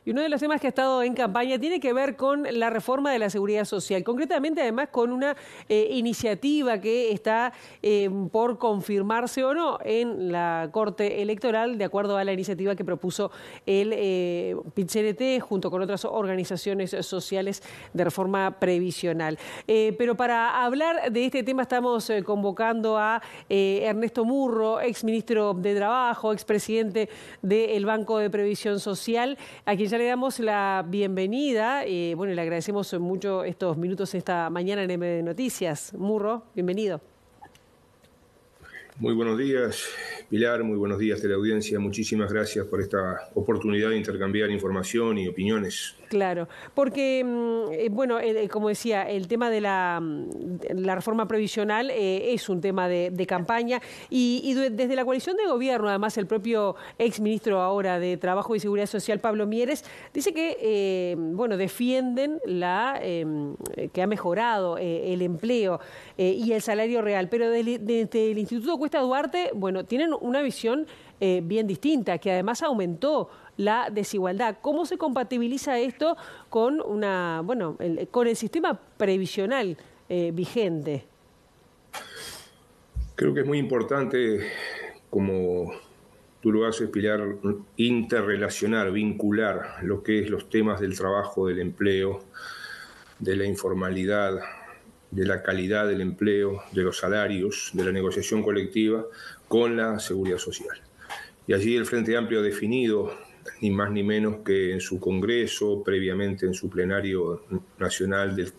Y uno de los temas que ha estado en campaña tiene que ver con la reforma de la seguridad social, concretamente además con una iniciativa que está por confirmarse o no en la Corte Electoral, de acuerdo a la iniciativa que propuso el PIT-CNT junto con otras organizaciones sociales de reforma previsional. Pero para hablar de este tema estamos convocando a Ernesto Murro, exministro de Trabajo, expresidente del Banco de Previsión Social, a quien ya le damos la bienvenida. Bueno, le agradecemos mucho estos minutos esta mañana en MD Noticias. Murro, bienvenido. Muy buenos días, Pilar, muy buenos días de la audiencia. Muchísimas gracias por esta oportunidad de intercambiar información y opiniones. Claro, porque, bueno, como decía, el tema de la reforma previsional es un tema de campaña y desde la coalición de gobierno, además el propio exministro ahora de Trabajo y Seguridad Social, Pablo Mieres, dice que, bueno, defienden que ha mejorado el empleo y el salario real, pero desde el Instituto Cuesta Duarte, bueno, tienen una visión bien distinta, que además aumentó la desigualdad. ¿Cómo se compatibiliza esto con con el sistema previsional vigente? Creo que es muy importante, como tú lo haces, Pilar, interrelacionar, vincular lo que es los temas del trabajo, del empleo, de la informalidad, de la calidad del empleo, de los salarios, de la negociación colectiva, con la seguridad social. Y allí el Frente Amplio ha definido, ni más ni menos que en su Congreso, previamente en su plenario nacional del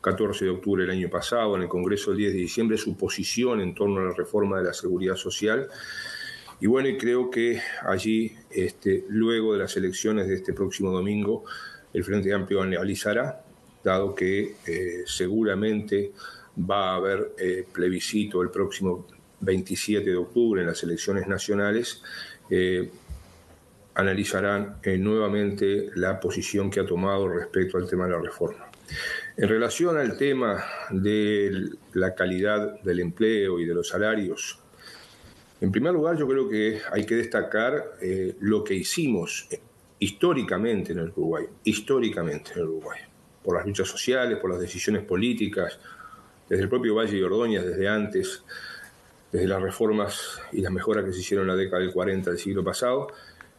14 de octubre del año pasado, en el Congreso del 10 de diciembre, su posición en torno a la reforma de la seguridad social. Y bueno, y creo que allí, luego de las elecciones de este próximo domingo, el Frente Amplio analizará, dado que seguramente va a haber plebiscito el próximo 27 de octubre en las elecciones nacionales, analizarán nuevamente la posición que ha tomado respecto al tema de la reforma. En relación al tema de la calidad del empleo y de los salarios, en primer lugar yo creo que hay que destacar lo que hicimos históricamente en el Uruguay, por las luchas sociales, por las decisiones políticas, desde el propio Valle de Ordóñez, desde antes, desde las reformas y las mejoras que se hicieron en la década del 40 del siglo pasado,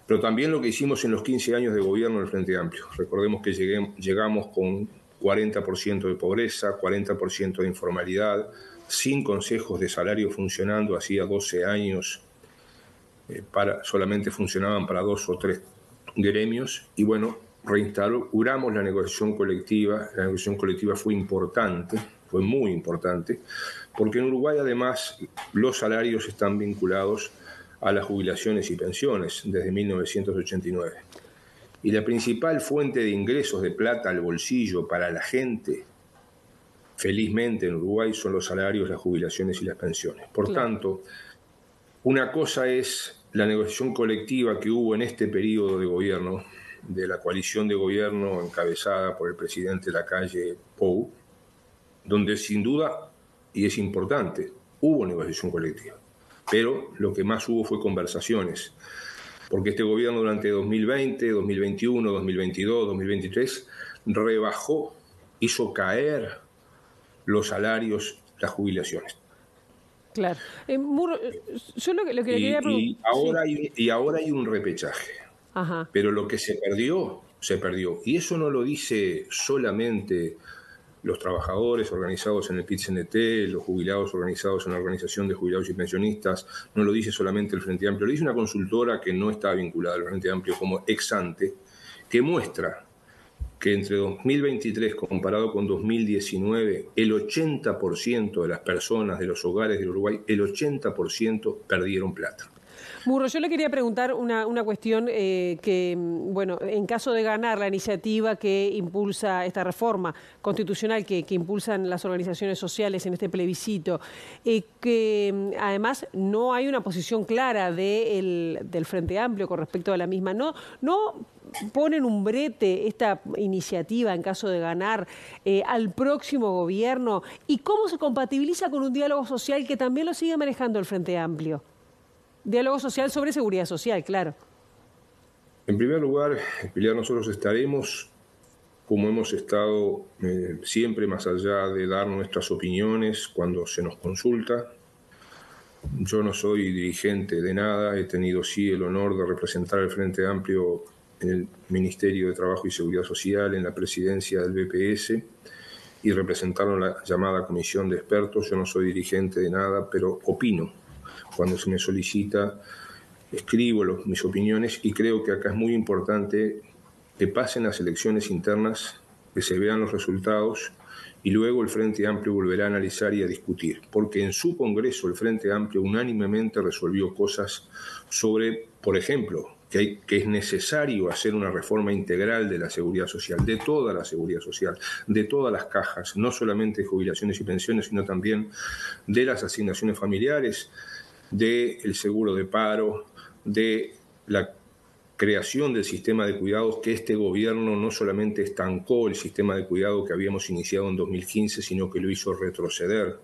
pero también lo que hicimos en los 15 años de gobierno del Frente Amplio. Recordemos que llegamos con 40% de pobreza, 40% de informalidad, sin consejos de salario funcionando hacía 12 años, solamente funcionaban para 2 o 3 gremios, y bueno, reinstauramos la negociación colectiva. La negociación colectiva fue importante, fue muy importante, porque en Uruguay además los salarios están vinculados a las jubilaciones y pensiones desde 1989. Y la principal fuente de ingresos de plata al bolsillo para la gente, felizmente en Uruguay, son los salarios, las jubilaciones y las pensiones. Por tanto, una cosa es la negociación colectiva que hubo en este periodo de gobierno, de la coalición de gobierno encabezada por el presidente Lacalle Pou, donde sin duda, y es importante, hubo negociación colectiva. Pero lo que más hubo fue conversaciones, porque este gobierno durante 2020, 2021, 2022, 2023 rebajó, hizo caer los salarios, las jubilaciones. Claro. Murro, yo lo que le quería preguntar... Y ahora hay un repechaje. Ajá. Pero lo que se perdió, se perdió. Y eso no lo dice solamente los trabajadores organizados en el PIT-CNT, los jubilados organizados en la Organización de Jubilados y Pensionistas, no lo dice solamente el Frente Amplio, lo dice una consultora que no está vinculada al Frente Amplio como Exante, que muestra que entre 2023 comparado con 2019, el 80% de las personas de los hogares del Uruguay, el 80% perdieron plata. Murro, yo le quería preguntar una cuestión que, bueno, en caso de ganar la iniciativa que impulsa esta reforma constitucional que impulsan las organizaciones sociales en este plebiscito, que además no hay una posición clara del Frente Amplio con respecto a la misma, ¿no ponen un brete esta iniciativa en caso de ganar al próximo gobierno? ¿Y cómo se compatibiliza con un diálogo social que también lo sigue manejando el Frente Amplio? Diálogo social sobre seguridad social, claro. En primer lugar, Pilar, nosotros estaremos, como hemos estado siempre, más allá de dar nuestras opiniones cuando se nos consulta. Yo no soy dirigente de nada, he tenido sí el honor de representar el Frente Amplio en el Ministerio de Trabajo y Seguridad Social, en la presidencia del BPS, y representaron la llamada comisión de expertos. Yo no soy dirigente de nada, pero opino. Cuando se me solicita, escribo mis opiniones, y creo que acá es muy importante que pasen las elecciones internas, que se vean los resultados, y luego el Frente Amplio volverá a analizar y a discutir, porque en su Congreso el Frente Amplio unánimemente resolvió cosas sobre, por ejemplo, que es necesario hacer una reforma integral de la seguridad social, de toda la seguridad social, de todas las cajas, no solamente de jubilaciones y pensiones, sino también de las asignaciones familiares, del seguro de paro, de la creación del sistema de cuidados, que este gobierno no solamente estancó el sistema de cuidado que habíamos iniciado en 2015, sino que lo hizo retroceder,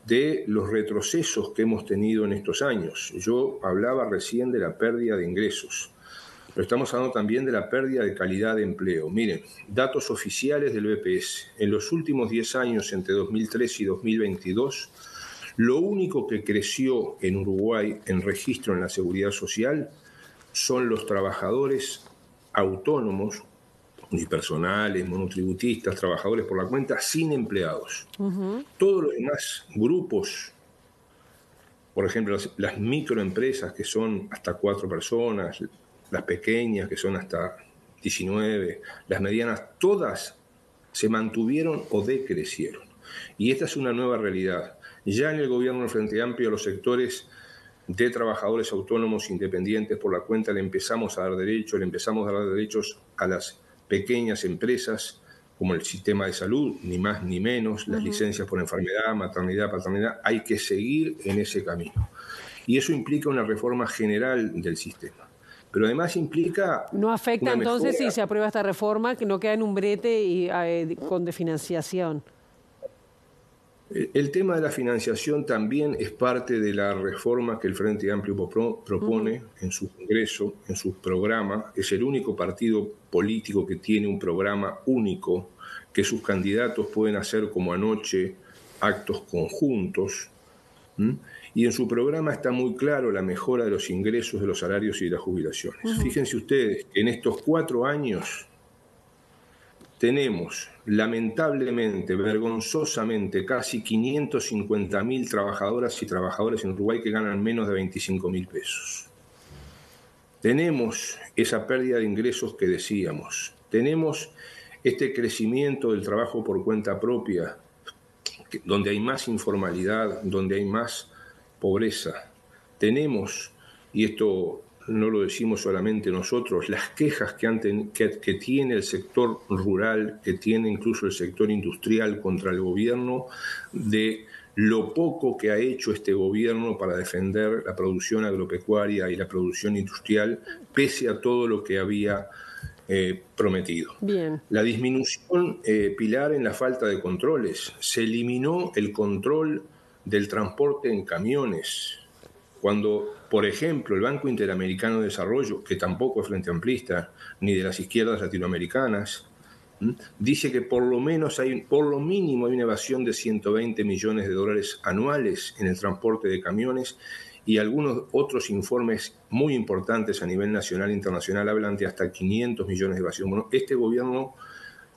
de los retrocesos que hemos tenido en estos años. Yo hablaba recién de la pérdida de ingresos, pero estamos hablando también de la pérdida de calidad de empleo. Miren, datos oficiales del BPS. En los últimos 10 años, entre 2003 y 2022, lo único que creció en Uruguay en registro en la seguridad social son los trabajadores autónomos, unipersonales, monotributistas, trabajadores por la cuenta, sin empleados. Todos los demás grupos, por ejemplo, las microempresas, que son hasta 4 personas, las pequeñas, que son hasta 19, las medianas, todas se mantuvieron o decrecieron. Y esta es una nueva realidad. Ya en el gobierno del Frente Amplio, los sectores de trabajadores autónomos independientes por la cuenta le empezamos a dar derechos a las pequeñas empresas, como el sistema de salud, ni más ni menos, las licencias por enfermedad, maternidad, paternidad. Hay que seguir en ese camino. Y eso implica una reforma general del sistema. Pero además implica... ¿No afecta entonces si se aprueba esta reforma, que no queda en un brete y con desfinanciación? El tema de la financiación también es parte de la reforma que el Frente Amplio propone en su Congreso, en su programa. Es el único partido político que tiene un programa único, que sus candidatos pueden hacer, como anoche, actos conjuntos. Y en su programa está muy claro la mejora de los ingresos, de los salarios y de las jubilaciones. Fíjense ustedes que en estos 4 años tenemos, lamentablemente, vergonzosamente, casi 550.000 trabajadoras y trabajadores en Uruguay que ganan menos de 25.000 pesos. Tenemos esa pérdida de ingresos que decíamos. Tenemos este crecimiento del trabajo por cuenta propia, donde hay más informalidad, donde hay más pobreza. Tenemos, y esto no lo decimos solamente nosotros, las quejas que tiene el sector rural, que tiene incluso el sector industrial contra el gobierno, de lo poco que ha hecho este gobierno para defender la producción agropecuaria y la producción industrial, pese a todo lo que había prometido. Bien. La disminución, Pilar, en la falta de controles. Se eliminó el control del transporte en camiones. Cuando, por ejemplo, el Banco Interamericano de Desarrollo, que tampoco es frente amplista, ni de las izquierdas latinoamericanas, dice que por lo mínimo hay una evasión de 120 millones de dólares anuales en el transporte de camiones, y algunos otros informes muy importantes a nivel nacional e internacional hablan de hasta 500 millones de evasión. Bueno, este gobierno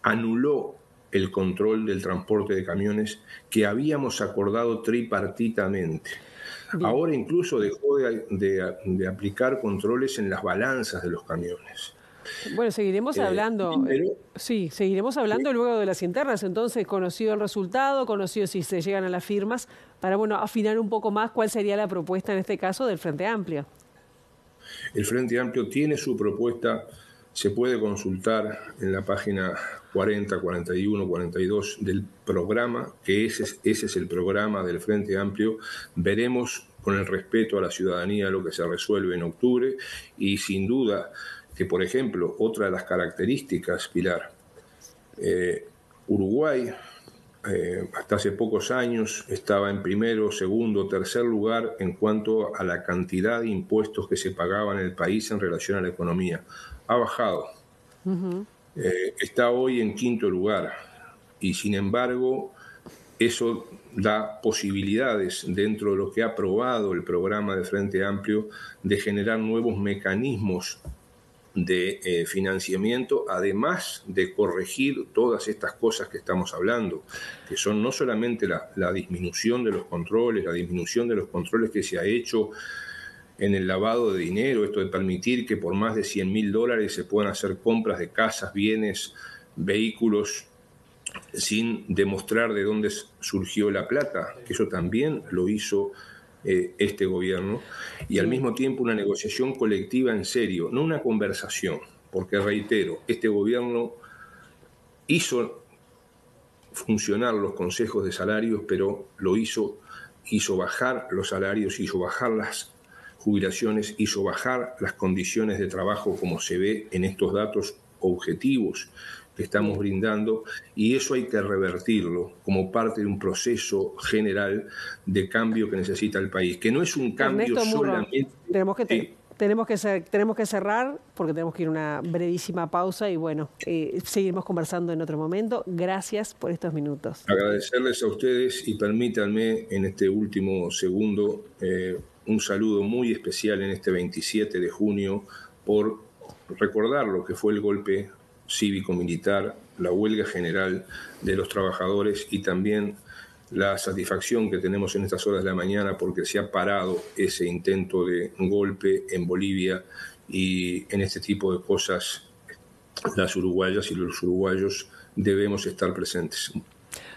anuló el control del transporte de camiones que habíamos acordado tripartitamente. Bien. Ahora incluso dejó de aplicar controles en las balanzas de los camiones. Bueno, seguiremos hablando. Sí, seguiremos hablando luego de las internas. Entonces, conocido el resultado, conocido si se llegan a las firmas, para afinar un poco más cuál sería la propuesta en este caso del Frente Amplio. El Frente Amplio tiene su propuesta, se puede consultar en la página 40, 41, 42 del programa, que ese es el programa del Frente Amplio. Veremos con el respeto a la ciudadanía lo que se resuelve en octubre, y sin duda que, por ejemplo, otra de las características, Pilar, Uruguay hasta hace pocos años estaba en primero, segundo, tercer lugar en cuanto a la cantidad de impuestos que se pagaban en el país en relación a la economía. Ha bajado. Está hoy en quinto lugar y sin embargo eso da posibilidades dentro de lo que ha aprobado el programa de Frente Amplio de generar nuevos mecanismos de financiamiento, además de corregir todas estas cosas que estamos hablando, que son no solamente la disminución de los controles, la disminución de los controles que se ha hecho en el lavado de dinero, esto de permitir que por más de $100.000 se puedan hacer compras de casas, bienes, vehículos, sin demostrar de dónde surgió la plata, que eso también lo hizo este gobierno, y al mismo tiempo una negociación colectiva en serio, no una conversación, porque reitero, este gobierno hizo funcionar los consejos de salarios, pero lo hizo bajar los salarios, hizo bajar las jubilaciones, hizo bajar las condiciones de trabajo, como se ve en estos datos objetivos que estamos brindando, y eso hay que revertirlo como parte de un proceso general de cambio que necesita el país, que no es un cambio Ernesto Murro, solamente... tenemos que cerrar porque tenemos que ir a una brevísima pausa y bueno, seguiremos conversando en otro momento. Gracias por estos minutos. Agradecerles a ustedes y permítanme en este último segundo un saludo muy especial en este 27 de junio por recordar lo que fue el golpe cívico-militar, la huelga general de los trabajadores y también la satisfacción que tenemos en estas horas de la mañana porque se ha parado ese intento de golpe en Bolivia, y en este tipo de cosas las uruguayas y los uruguayos debemos estar presentes.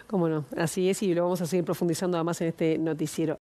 Cómo no, así es, y lo vamos a seguir profundizando además en este noticiero.